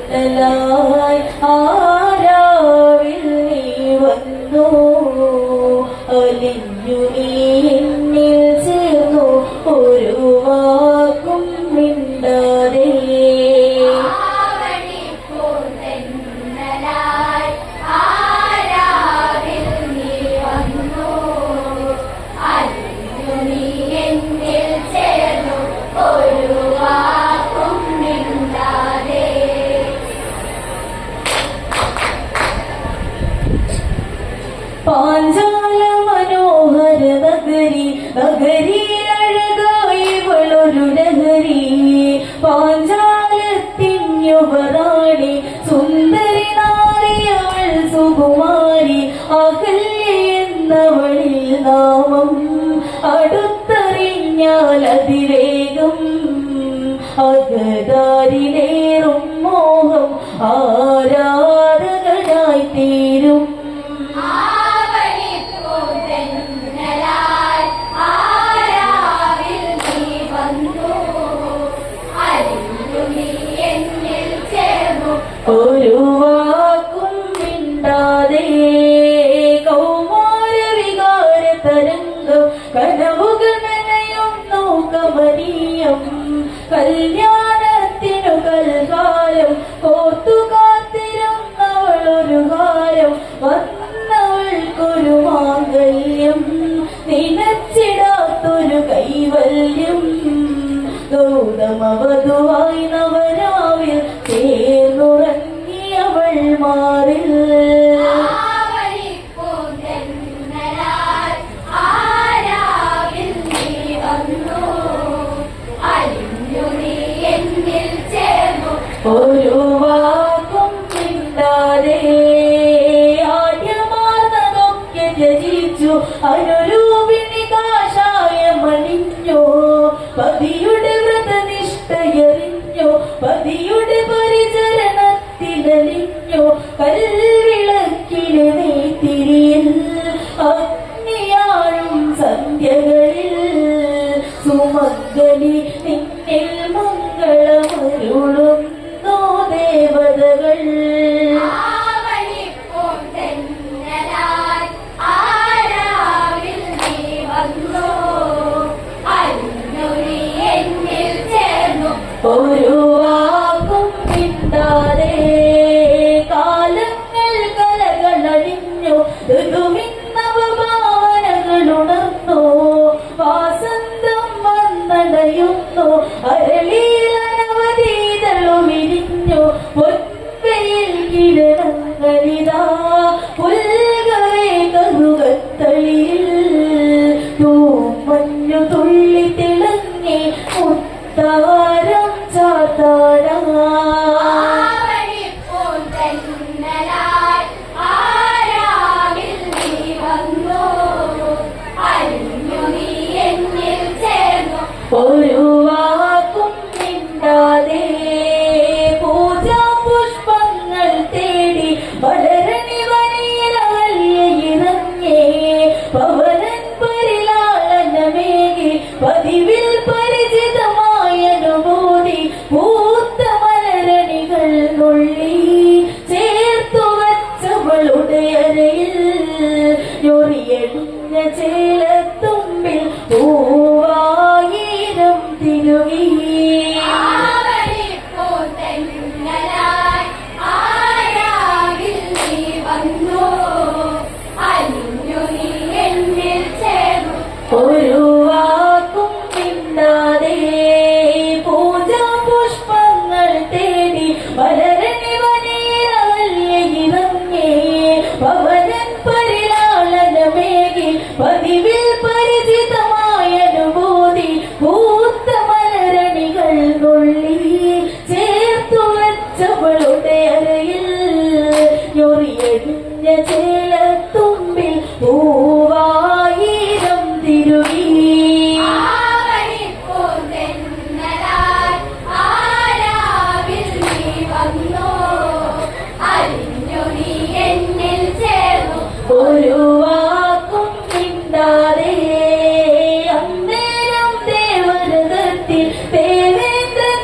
ആവണിപ്പൂത്തെന്നലായി ആരാവിൽ നീ വന്നു അലിഞ്ഞു നീ എന്നിൽ ചേർന്നു ഒരു വാക്കും മിണ്ടാതെ പാഞ്ചാല മനോഹര നഗരി നഗരിയിലഴകായി വളൊരു ലഹരി പാഞ്ചാലത്തിഞ്ഞുവറാണി സുന്ദരി നാരിയവൾ സുകുമാരി അകല്യ എന്നവളിൽ നാമം അടുത്തറിഞ്ഞാൽ അതിവേഗം അകതാരിലേറും മോഹം ആരാധകനായി തീരും ഒരു വാക്കും മിണ്ടാതെ കൗമാര വികാര തരംഗം കനവുകൾ നനയുന്നു കമനീയം കല്യാണത്തിനു കൽകാലം കോർത്തു കാത്തിരുന്നവളൊരു കാലം വന്നവൾക്കൊരു മാംഗല്യം നിനച്ചിടാത്തൊരു കൈവല്യം ഗൗതമവധുവായി നവരാവിൽ ചേർന്നുറങ്ങിയവൾ മാറിൽ ഒരു വാക്കും മിണ്ടാതെ ആദ്യമാർന്നതൊക്കെ ത്യജിച്ചു അനുരൂപിണി കാഷായമണിഞ്ഞു പതിയുടെ വ്രതനിഷ്ഠയറിഞ്ഞു പതിയുടെ പരിചരണത്തിലലിഞ്ഞു കൽവിളക്കിലെ നെയ്ത്തിരിയിൽ അഗ്നിയാഴും സന്ധ്യകളിൽ സുമംഗലി നിന്നിൽ മംഗളമരുളുന്നു ദേവതകൾ ഒരു വാക്കും മിണ്ടാതെ കാലങ്ങൾ കലകളടിഞ്ഞു ഋതുവിന്നവ ഭാവനകളുണർന്നു വാസന്തം വന്നടയുന്നു അരളിയിലനവധീതളു വിരിഞ്ഞു പൊൻവെയിൽ കിരണങ്ങളിതാ പുൽകവേ കറുകത്തളിയിൽ തൂമഞ്ഞു തുള്ളി തിളങ്ങി മുത്താരം ചാത്താടാ ഒരു വാക്കും മിണ്ടാതെ പൂജാ പുഷ്പങ്ങൾ തേടി വളരണി വനിയിലകല്യയിറങ്ങേ പവനൻ പരിലാളനമേകി പതിവിൽ പരിചിതമായ അനുഭൂതി പൂത്ത മലരണികൾ നുള്ളി ചേർത്തു വച്ചവളുടെ അരയിൽ ഞൊറിയടിഞ്ഞ ചേലത്തുമ്പിൽ പൂവായിരം തിരുകി ഒരു വാക്കും മിണ്ടാതെ പൂജാ പുഷ്പങ്ങൾ തേടി വളരണി വനിയിലകല്യയിറങ്ങേ പവനൻ പരിലാളനമേകി പതിവിൽ പരിചിതമായ അനുഭൂതി പൂത്ത മലരണികൾ നുള്ളി ചേർത്തു വച്ചവളുടെ അരയിൽ ഞൊറിയടിഞ്ഞ ചേലത്തുമ്പിൽ പൂവായിരം തിരുകി ഒരു വാക്കും മിണ്ടാതെ അന്നേരം ദേവരഥത്തിൽ ദേവേന്ദ്രൻ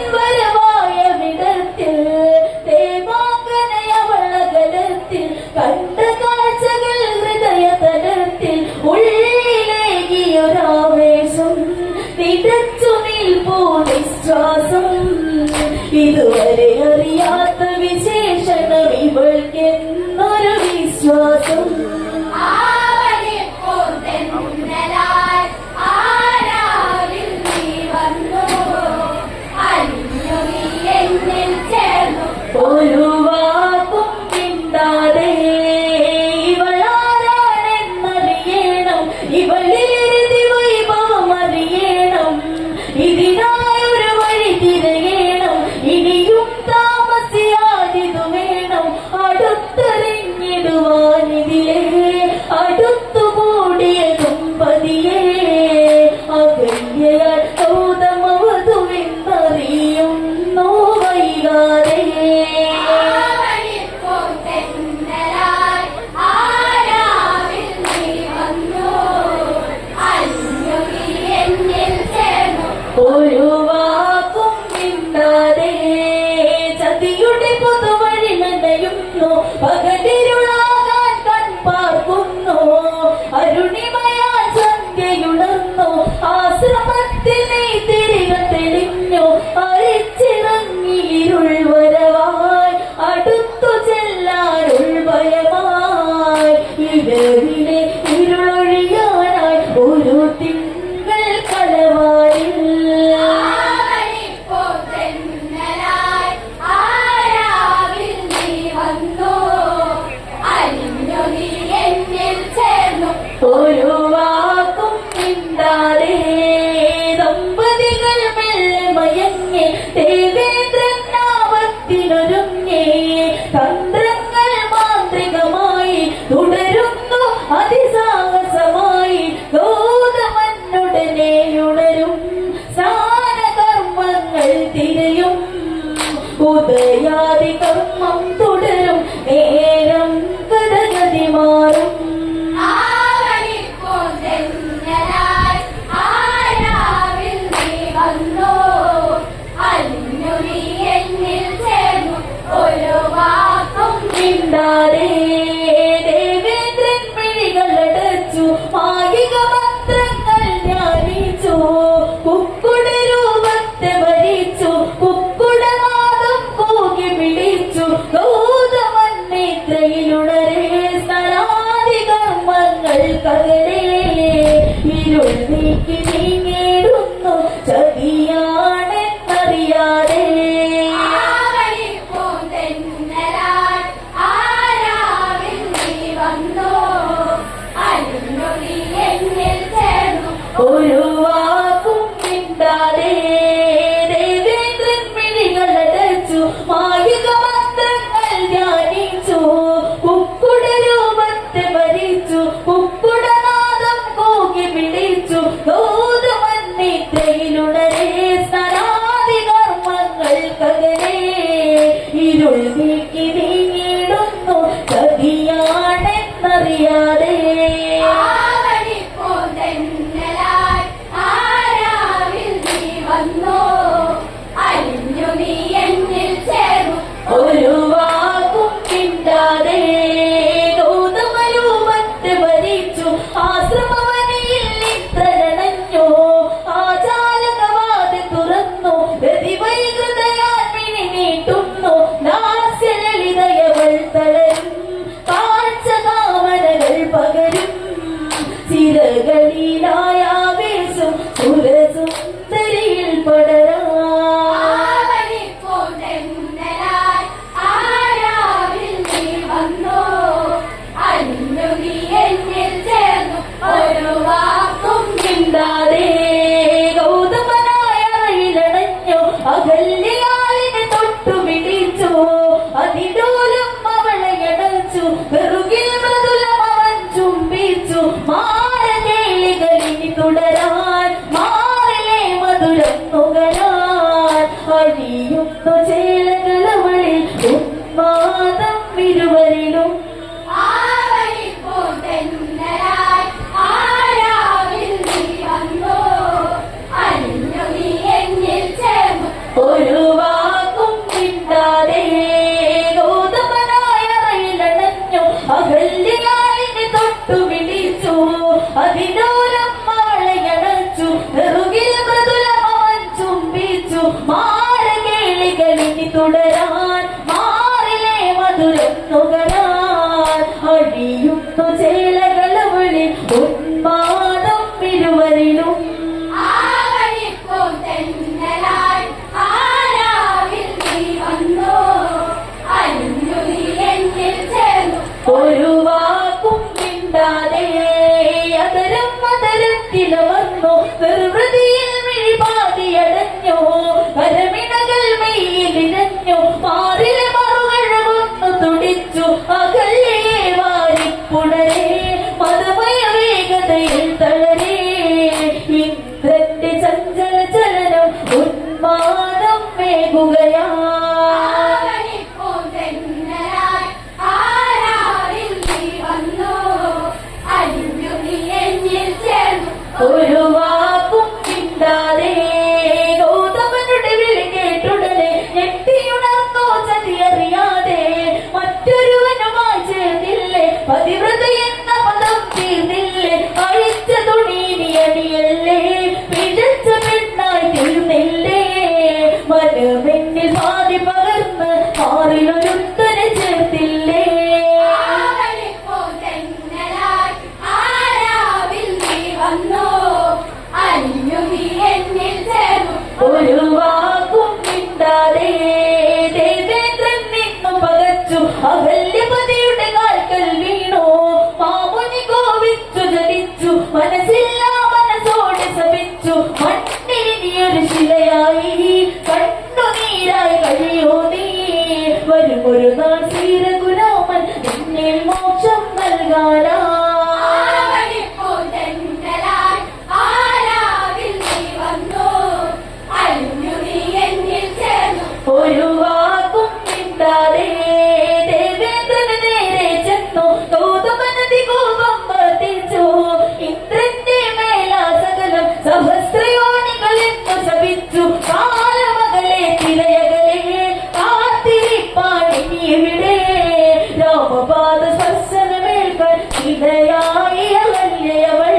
കിടച്ചു നിൽപ്പൂ നിശ്വാസം ഇതുവരെ അറിയാത്ത വിശേഷണം ഇവൾക്കെന്നൊരു വിശ്വാസം ഒരു വാക്കും മിണ്ടാതെ ഇവളാരാണെന്നറിയണം ഇവളിരുതി വൈഭവം അറിയണം ഇതിനായൊരു വഴി തിരയണം ഇനിയും താമസിയാതിതു വേണം അടുത്തെറിഞ്ഞിടുവാനിതിലേ അടുത്തുകൂടിയതും പതിയേ അകല്യയാൽ ഗൗതമവധുവെന്നറിയുന്നു വൈകാതെ ഒരു വാക്കും മിണ്ടാതെ ചതിയുടെ പുതുവഴി നനയുന്നു പകലിരുളാകാൻ കൺപാർക്കുന്നു അരുണിമയാൽ സന്ധ്യയുണർന്നു ആശ്രമത്തിൽ നീ തിരികെ തെളിഞ്ഞു അരിച്ചിറങ്ങിയിരുൾ വരവായി അടുത്തു ചെല്ലാനുൾ ഭയമായി ഇരവിലെ ഇരുളൊഴിയാനായി ഒരു തിങ്കൾ കലവാരിൽ ഒരു വാക്കും മിണ്ടാതെ ദമ്പതികൾ മെല്ലെ മയങ്ങി ദേവേന്ദ്രൻ നാമത്തിനൊരുങ്ങി തന്ത്രങ്ങൾ മാന്ത്രികമായി തുടരുന്നു അതിസാഹസമായി ഗൗതമനുടനെ ഉണരും സ്നാനകർമ്മങ്ങൾ തിരയും ഉദയാദി കർമ്മം തുടരും നേരം ഗതഗതി മാറും മിണ്ടാതെ ദേവേന്ദ്രൻ മിഴികളടച്ചു മായിക മന്ത്രങ്ങൾ ധ്യാനിച്ചു കുക്കുട രൂപത്തെ ഭരിച്ചു കുക്കുടനാദം കൂകി വിളിച്ചു ഗൗതമൻ നിദ്രയിലുണരെ സ്നാനാദി കർമ്മങ്ങൾ കകരേ ഇരുൾ നീക്കി നീങ്ങിടുന്നു ചതിയാണെന്നറിയാതെ ഒരു വാക്കും മിണ്ടാതെ ദേവേന്ദ്രൻ മിഴികളടച്ചു മായിക മന്ത്രങ്ങൾ ധ്യാനിച്ചു കുക്കുട രൂപത്തെ ഭരിച്ചു കുക്കുടനാദം കൂകി വിളിച്ചു ഗൗതമൻ നിദ്രയിലുണരെ സ്നാനാദി കർമ്മങ്ങൾ കകരേ ഇരുൾ നീക്കി നീങ്ങിടുന്നു ചതിയാണെന്നറിയാതെ ഒരു വാക്കും മിണ്ടാതെ ഗൗതമരൂപത്തെ ഭരിച്ചു ആശ്രമവനിയിൽ നിദ്രനഞ്ഞു ആചാരകവാതി തുറന്നു പ്രതിവൈകൃതയാൽ മിഴി നീട്ടുന്നു ദാസ്യലളിതയവൾ തളരും കാഴ്ച കാമനകൾ പകരും ചിരകളിലായാവേശം സുരസുന്ദരിയിൽ പടരാ ഒരു വാക്കും മിണ്ടാതെ ഗൗതമനായ അറയിലടഞ്ഞു അകല്യാലിനെ തൊട്ടു പിടിച്ചു അതിലോലം അവളെ അടച്ചു വെറുകിൽ മൃദുലം അവൻ ചുംബിച്ചു മാരകേളികളിനി തുടരാൻ മാറിലെ മധുരം നുകരാൻ അഴിയുന്നു ചേലകളവളിൽ ഉന്മാദം ഇരുവരിലും ഒരു വാക്കും മിണ്ടാതെ ഗൗതമനായ അറയിലടഞ്ഞു അകല്യാലിനെ തൊട്ടു വിളിച്ചു അതിലോലം അവളെ അടച്ചു നെറുകിൽ മൃദുല അഹല്യപതിയുടെ കാൽക്കൽ വീണു മാമുനി കോപിച്ചു ജലിച്ചു മനസ്സില്ല മനസ്സോടെ ശപിച്ചു മണ്ണിനിയൊരു ശിലയായി കണ്ണുനീരായി കഴിയോ നീ വരുമൊരു നാൾ ശ്രീരഘുരാമൻ നിന്നിൽ മോക്ഷം നൽകാനാ ഒരു വാക്കും മിണ്ടാതെ ദേവേന്ദ്രന് നേരെ ചെന്നു ഗൗതമനദി കോപം വർദ്ധിച്ചു ഇന്ദ്രന്റെ മേലാസകലം സഹസ്രയോനികളെന്നു ശപിച്ചു കാലമകളെ തിരയകളെ കാത്തിരിപ്പാണിവിടെ രാമപാദ സ്പർശനമേൽക്കാൻ ഇടയായി അഹല്യവൾ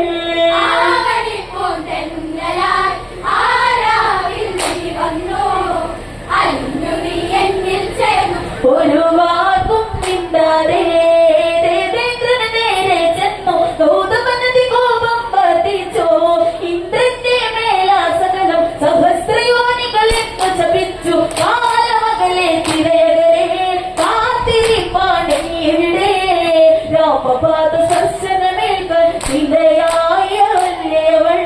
ഒരു വാക്കും മിണ്ടാതെ ദേവേന്ദ്രന് നേരെ ചെന്നു ഗൗതമനദി കോപം വർദ്ധിച്ചു ഇന്ദ്രന്റെ മേലാസകലം സഹസ്രയോനികളെന്നു ശപിച്ചു കാലമകളെ തിരയകളെ കാത്തിരിപ്പാണിവിടെ രാമപാദ സ്പർശനമേൽക്കാൻ ഇടയായി അഹല്യവൾ